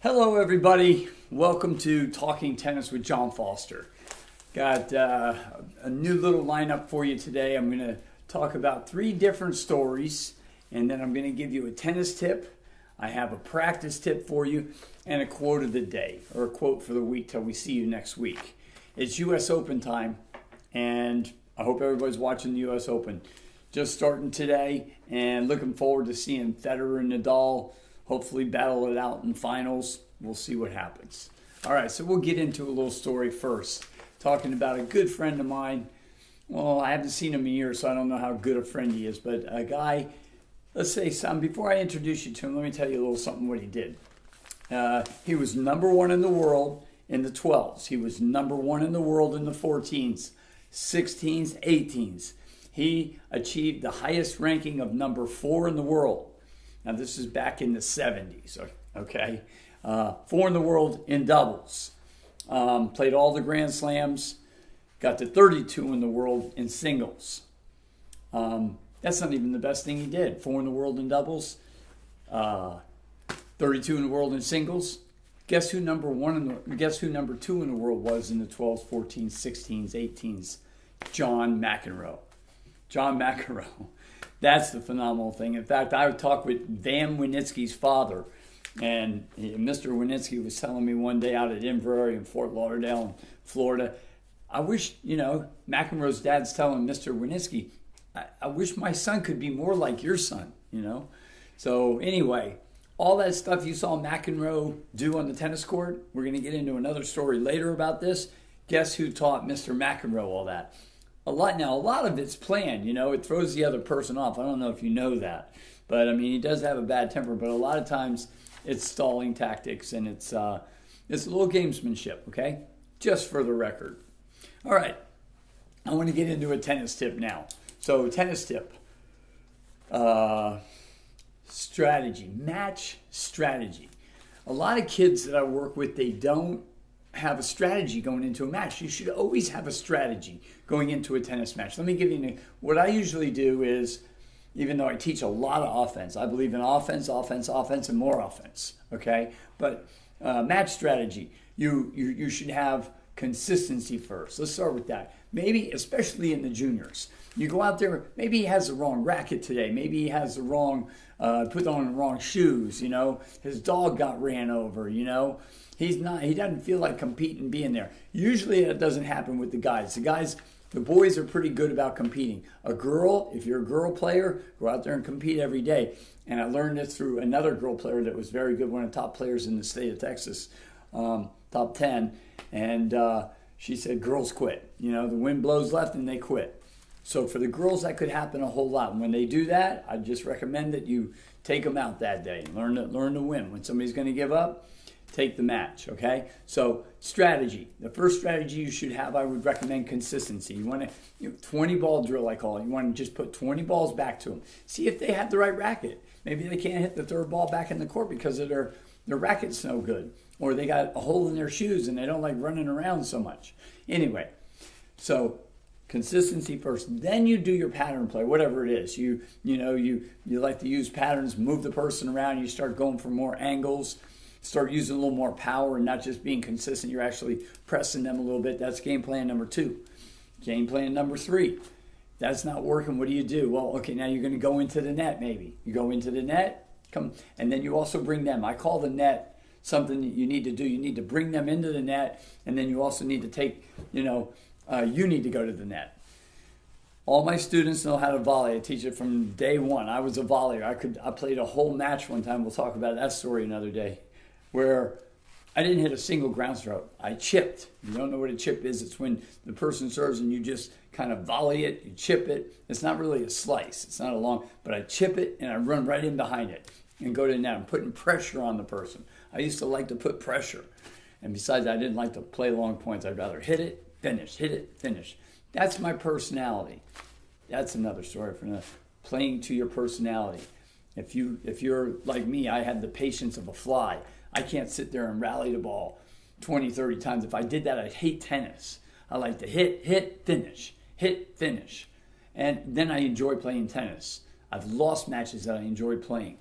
Hello, everybody. Welcome to Talking Tennis with John Foster. Got a new little lineup for you today. I'm going to talk about 3 different stories, and then I'm going to give you a tennis tip. I have a practice tip for you, and a quote of the day, or a quote for the week till we see you next week. It's U.S. Open time, and I hope everybody's watching the U.S. Open. Just starting today, and looking forward to seeing Federer and Nadal hopefully battle it out in finals. We'll see what happens. All right, so we'll get into a little story first. Talking about a good friend of mine. Well, I haven't seen him in years, so I don't know how good a friend he is. But a guy, let's say something. Before I introduce you to him, let me tell you a little something what he did. He was number 1 in the world in the 12s. He was number 1 in the world in the 14s, 16s, 18s. He achieved the highest ranking of number 4 in the world. Now, this is back in the 70s, okay? 4 in the world in doubles. Played all the Grand Slams. Got to 32 in the world in singles. That's not even the best thing he did. 4 in the world in doubles. 32 in the world in singles. Guess who number 2 in the world was in the 12s, 14s, 16s, 18s? John McEnroe. John McEnroe. That's the phenomenal thing. In fact, I talked with Van Winitsky's father, and Mr. Winitsky was telling me one day out at Inverrary in Fort Lauderdale, Florida, I wish, McEnroe's dad's telling Mr. Winitsky, I wish my son could be more like your son, So anyway, all that stuff you saw McEnroe do on the tennis court, we're going to get into another story later about this. Guess who taught Mr. McEnroe all that? A lot of it's planned, it throws the other person off. I don't know if you know that, but he does have a bad temper, but a lot of times it's stalling tactics and it's a little gamesmanship, okay? Just for the record. All right, I want to get into a tennis tip now. So tennis tip, strategy, match strategy. A lot of kids that I work with, they don't have a strategy going into a match. You should always have a strategy going into a tennis match. Let me give you what I usually do is, even though I teach a lot of offense, I believe in offense, and more offense. Okay, but match strategy, you should have consistency first. Let's start with that. Maybe, especially in the juniors, you go out there. Maybe he has the wrong racket today. Maybe he has the wrong put on the wrong shoes. His dog got ran over. He doesn't feel like competing being there. Usually that doesn't happen with the guys. The boys are pretty good about competing. If you're a girl player, go out there and compete every day. And I learned this through another girl player that was very good, one of the top players in the state of Texas, top 10. And she said, girls quit. The wind blows left and they quit. So for the girls, that could happen a whole lot. And when they do that, I just recommend that you take them out that day. Learn to win. When somebody's going to give up, take the match, okay? So strategy. The first strategy you should have, I would recommend consistency. You want to, 20 ball drill, I call it. You want to just put 20 balls back to them. See if they have the right racket. Maybe they can't hit the third ball back in the court because of their racket's no good. Or they got a hole in their shoes and they don't like running around so much. Anyway, so consistency first. Then you do your pattern play, whatever it is. You like to use patterns, move the person around. You start going for more angles. Start using a little more power and not just being consistent. You're actually pressing them a little bit. That's game plan number 2. Game plan number 3. That's not working. What do you do? Well, okay, now you're going to go into the net maybe. You go into the net, and then you also bring them. I call the net something that you need to do. You need to bring them into the net, and then you also need to take, you need to go to the net. All my students know how to volley. I teach it from day one. I was a volleyer. I played a whole match one time. We'll talk about that story another day, where I didn't hit a single ground stroke. I chipped. You don't know what a chip is. It's when the person serves and you just kind of volley it, you chip it. It's not really a slice. It's not a long, but I chip it and I run right in behind it and go to the net. I'm putting pressure on the person. I used to like to put pressure. And besides, I didn't like to play long points. I'd rather hit it, finish. That's my personality. That's another story for playing to your personality. If you're like me, I had the patience of a fly. I can't sit there and rally the ball 20, 30 times. If I did that, I'd hate tennis. I like to hit, finish. And then I enjoy playing tennis. I've lost matches that I enjoy playing.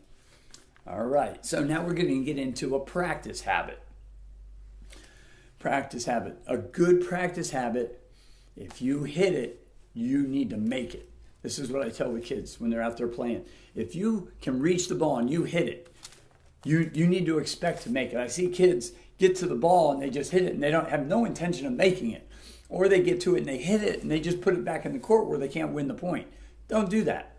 All right, so now we're going to get into a practice habit. Practice habit. A good practice habit, if you hit it, you need to make it. This is what I tell the kids when they're out there playing. If you can reach the ball and you hit it, you need to expect to make it. I see kids get to the ball and they just hit it and they don't have no intention of making it. Or they get to it and they hit it and they just put it back in the court where they can't win the point. Don't do that.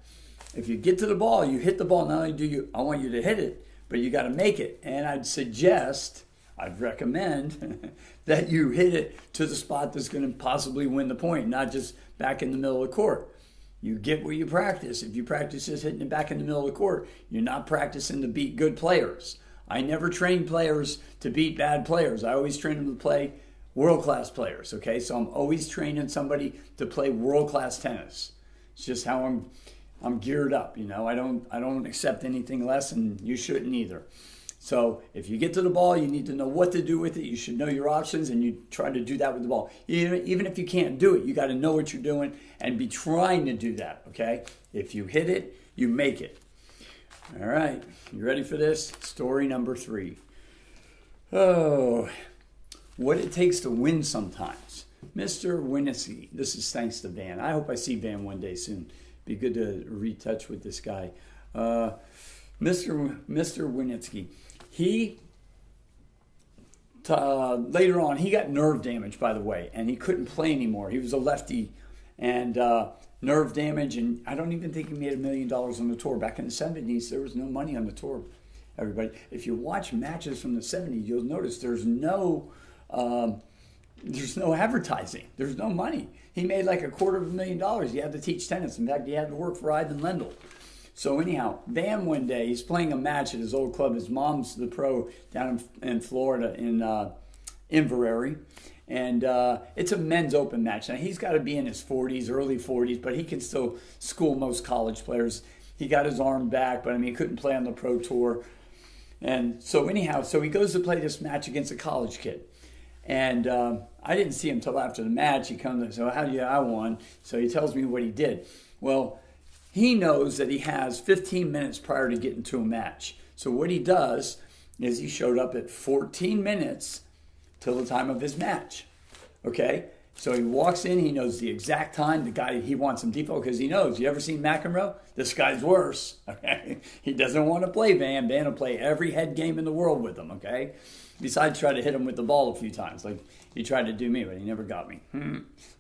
If you get to the ball, you hit the ball, not only do you, I want you to hit it, but you got to make it. And I'd recommend that you hit it to the spot that's going to possibly win the point, not just back in the middle of the court. You get where you practice. If you practice just hitting it back in the middle of the court, you're not practicing to beat good players. I never train players to beat bad players. I always train them to play world-class players, okay? So I'm always training somebody to play world-class tennis. It's just how I'm geared up, you know. I don't accept anything less, and you shouldn't either. So if you get to the ball, you need to know what to do with it. You should know your options, and you try to do that with the ball. Even if you can't do it, you got to know what you're doing and be trying to do that, okay? If you hit it, you make it. All right, you ready for this? Story number 3. Oh, what it takes to win sometimes. Mr. Winitsky, this is thanks to Van. I hope I see Van one day soon. Be good to retouch with this guy. Mr. Winitsky, he later on, he got nerve damage, by the way, and he couldn't play anymore. He was a lefty, and nerve damage, and I don't even think he made $1 million on the tour. Back in the 70s, there was no money on the tour, everybody. If you watch matches from the 70s, you'll notice there's no advertising. There's no money. He made like $250,000. He had to teach tennis. In fact, he had to work for Ivan Lendl. So anyhow, Van one day, he's playing a match at his old club. His mom's the pro down in Florida in Inverrary. And it's a men's open match. Now, he's got to be in his 40s, early 40s, but he can still school most college players. He got his arm back, but I mean, he couldn't play on the pro tour. And so anyhow, so he goes to play this match against a college kid. And I didn't see him till after the match. He comes and says, I won. So he tells me what he did. Well, he knows that he has 15 minutes prior to getting to a match. So what he does is he showed up at 14 minutes till the time of his match. Okay? So he walks in, he knows the exact time. The guy, he wants some default because he knows. You ever seen McEnroe? This guy's worse. Okay? He doesn't want to play Van. Van will play every head game in the world with him. Okay? Besides try to hit him with the ball a few times. Like he tried to do me, but he never got me.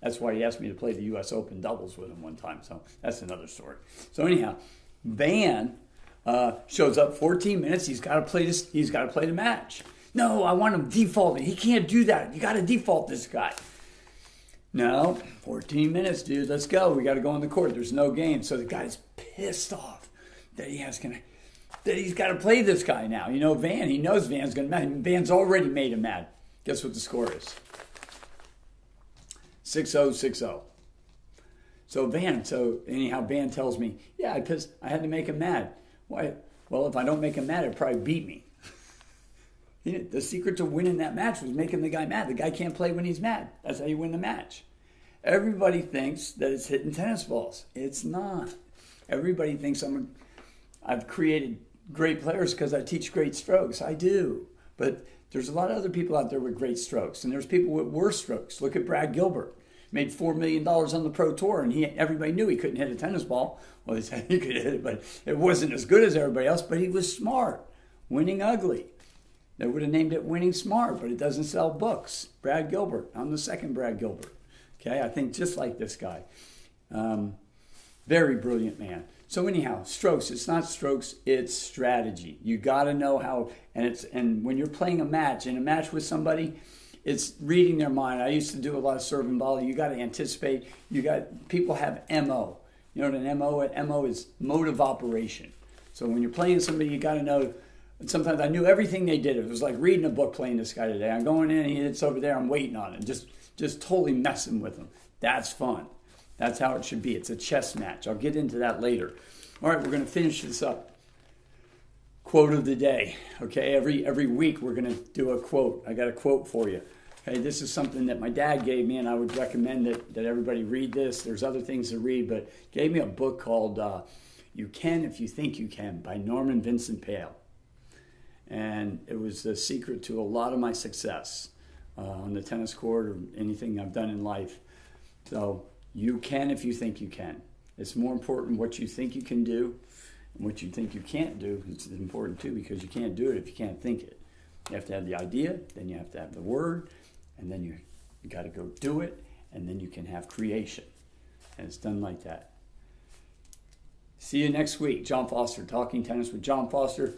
That's why he asked me to play the U.S. Open doubles with him one time. So that's another story. So anyhow, Van shows up 14 minutes. He's got to play this. He's got to play the match. No, I want him defaulting. He can't do that. You got to default this guy. No, 14 minutes, dude. Let's go. We got to go on the court. There's no game. So the guy's pissed off that he's got to play this guy now. You know, Van, he knows Van's going to mad. Van's already made him mad. Guess what the score is? 6-0, 6-0. So anyhow, Van tells me, yeah, I had to make him mad. Why? Well, if I don't make him mad, it'd probably beat me. The secret to winning that match was making the guy mad. The guy can't play when he's mad. That's how you win the match. Everybody thinks that it's hitting tennis balls. It's not. Everybody thinks I've created great players because I teach great strokes. I do. But there's a lot of other people out there with great strokes. And there's people with worse strokes. Look at Brad Gilbert. Made $4 million on the pro tour, and everybody knew he couldn't hit a tennis ball. Well, they said he could hit it, but it wasn't as good as everybody else. But he was smart. Winning ugly. They would have named it Winning Smart, but it doesn't sell books. Brad Gilbert. I'm the second Brad Gilbert. Okay, I think just like this guy. Very brilliant man. So anyhow, strokes. It's not strokes. It's strategy. You got to know how. And when you're playing a match with somebody, it's reading their mind. I used to do a lot of serving volley. You got to anticipate. People have MO. You know what an MO is? MO is mode of operation. So when you're playing somebody, you got to know. And sometimes I knew everything they did. It was like reading a book playing this guy today. I'm going in, he hits over there, I'm waiting on it. Just totally messing with him. That's fun. That's how it should be. It's a chess match. I'll get into that later. All right, we're going to finish this up. Quote of the day. Okay, every week we're going to do a quote. I got a quote for you. Okay, this is something that my dad gave me, and I would recommend that everybody read this. There's other things to read, but gave me a book called You Can If You Think You Can by Norman Vincent Peale. And it was the secret to a lot of my success on the tennis court or anything I've done in life. So you can if you think you can. It's more important what you think you can do and what you think you can't do. It's important too, because you can't do it if you can't think it. You have to have the idea, then you have to have the word, and then you got to go do it, and then you can have creation. And it's done like that. See you next week. John Foster, Talking Tennis with John Foster.